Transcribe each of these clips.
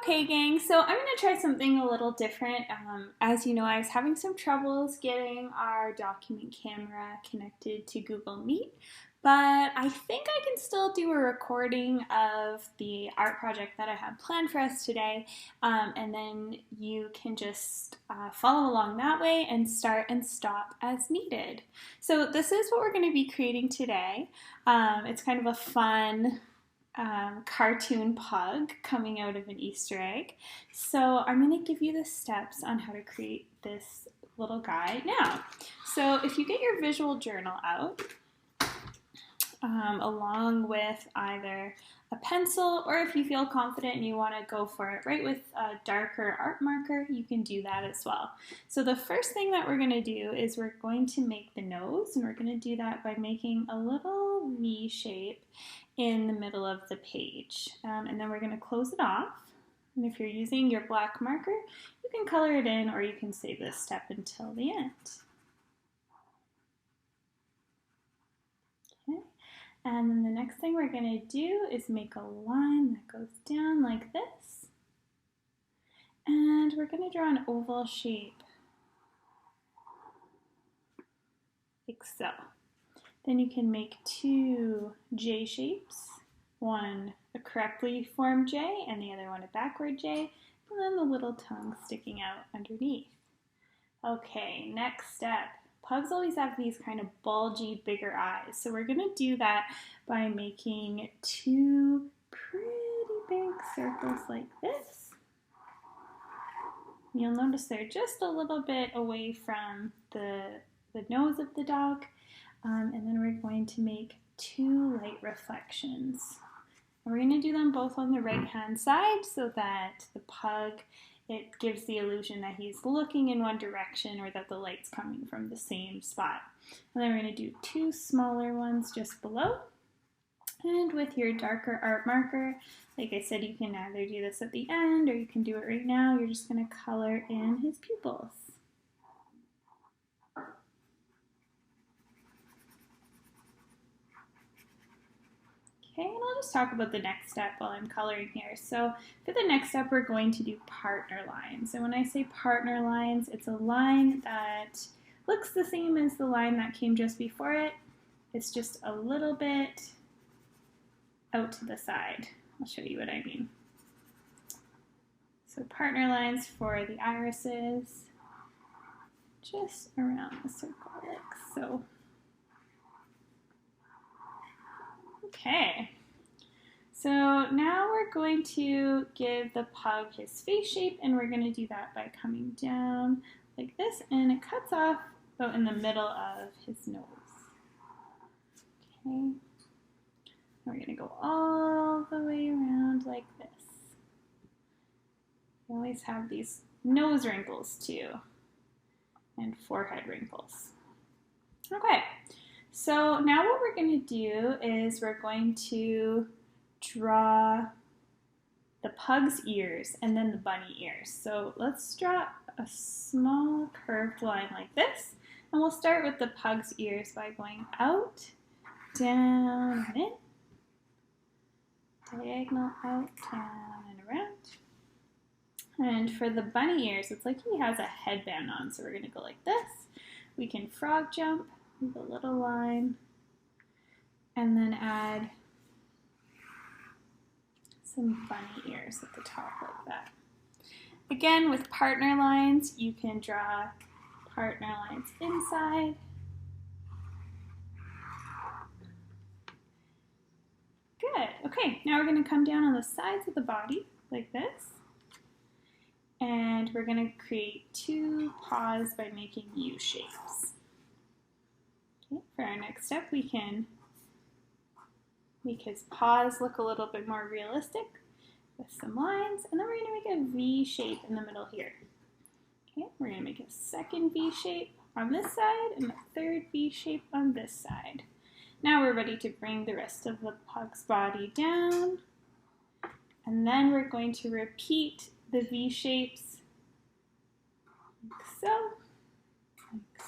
Okay, gang, so I'm going to try something a little different. As you know, I was having some troubles getting our document camera connected to Google Meet, but I think I can still do a recording of the art project that I have planned for us today, and then you can just follow along that way and start and stop as needed. So this is what we're going to be creating today. It's kind of a fun cartoon pug coming out of an Easter egg. So I'm going to give you the steps on how to create this little guy now. So if you get your visual journal out, along with either a pencil, or if you feel confident and you want to go for it right with a darker art marker, you can do that as well. So the first thing that we're going to do is we're going to make the nose, and we're going to do that by making a little V shape in the middle of the page. And then we're going to close it off. And if you're using your black marker, you can color it in, or you can save this step until the end. Okay. And then the next thing we're going to do is make a line that goes down like this. And we're going to draw an oval shape, like so. Then you can make two J shapes, one a correctly formed J and the other one a backward J, and then the little tongue sticking out underneath. Okay, next step. Pugs always have these kind of bulgy, bigger eyes, so we're going to do that by making two pretty big circles like this. You'll notice they're just a little bit away from the nose of the dog. And then we're going to make two light reflections. And we're going to do them both on the right-hand side so that the pug, it gives the illusion that he's looking in one direction or that the light's coming from the same spot. And then we're going to do two smaller ones just below. And with your darker art marker, like I said, you can either do this at the end or you can do it right now. You're just going to color in his pupils. Okay, and I'll just talk about the next step while I'm coloring here. So for the next step, we're going to do partner lines. And when I say partner lines, it's a line that looks the same as the line that came just before it. It's just a little bit out to the side. I'll show you what I mean. So partner lines for the irises, just around the circle like so. Okay, so now we're going to give the pug his face shape, and we're going to do that by coming down like this, and it cuts off about in the middle of his nose. Okay, and we're going to go all the way around like this. We always have these nose wrinkles too, and forehead wrinkles. Okay. So now what we're going to do is we're going to draw the pug's ears and then the bunny ears. So let's draw a small curved line like this, and we'll start with the pug's ears by going out, down, and in, diagonal, out, down, and around. And for the bunny ears, it's like he has a headband on, so we're going to go like this. We can frog jump with a little line, and then add some bunny ears at the top like that. Again, with partner lines, you can draw partner lines inside. Good. Okay, now we're going to come down on the sides of the body like this, and we're going to create two paws by making U shapes. Okay, for our next step, we can make his paws look a little bit more realistic with some lines, and then we're going to make a V shape in the middle here. Okay, we're going to make a second V shape on this side and a third V shape on this side. Now we're ready to bring the rest of the pug's body down, and then we're going to repeat the V shapes like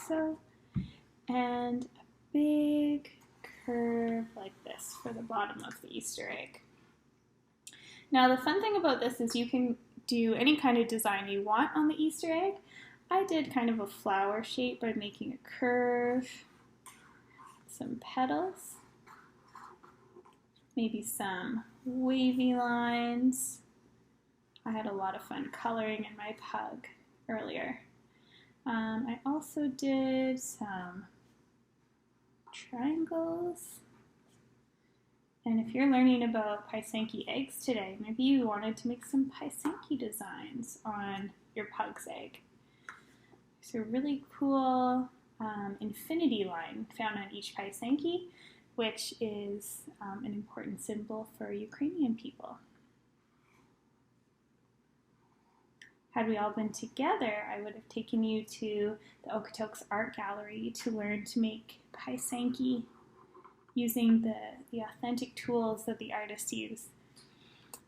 so, and a big curve like this for the bottom of the Easter egg. Now the fun thing about this is you can do any kind of design you want on the Easter egg. I did kind of a flower shape by making a curve, some petals, maybe some wavy lines. I had a lot of fun coloring in my pug earlier. I also did some triangles. And if you're learning about Paisanki eggs today, maybe you wanted to make some Paisanki designs on your pug's egg. There's a really cool infinity line found on each Paisanki, which is an important symbol for Ukrainian people. Had we all been together, I would have taken you to the Okotoks Art Gallery to learn to make Paisanki using the authentic tools that the artists use.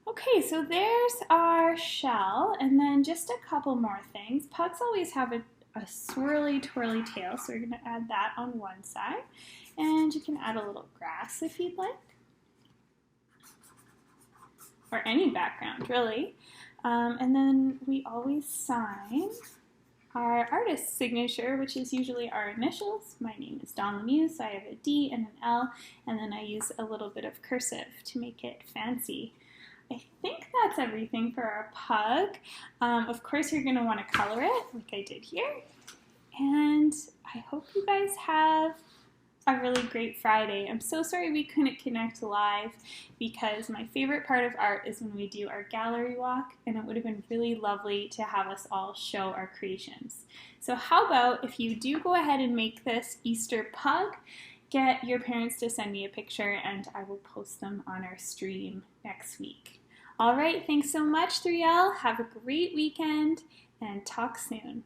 Okay, so there's our shell, and then just a couple more things. Pugs always have a swirly twirly tail, so we're going to add that on one side. And you can add a little grass if you'd like, or any background really. And then we always sign our artist's signature, which is usually our initials. My name is Barkley-Lemieux, so I have a D and an L, and then I use a little bit of cursive to make it fancy. I think that's everything for our pug. Of course, you're going to want to color it like I did here. And I hope you guys have a really great Friday. I'm so sorry we couldn't connect live because my favorite part of art is when we do our gallery walk, and it would have been really lovely to have us all show our creations. So how about if you do go ahead and make this Easter pug, get your parents to send me a picture and I will post them on our stream next week. All right, thanks so much, 3L. Have a great weekend and talk soon.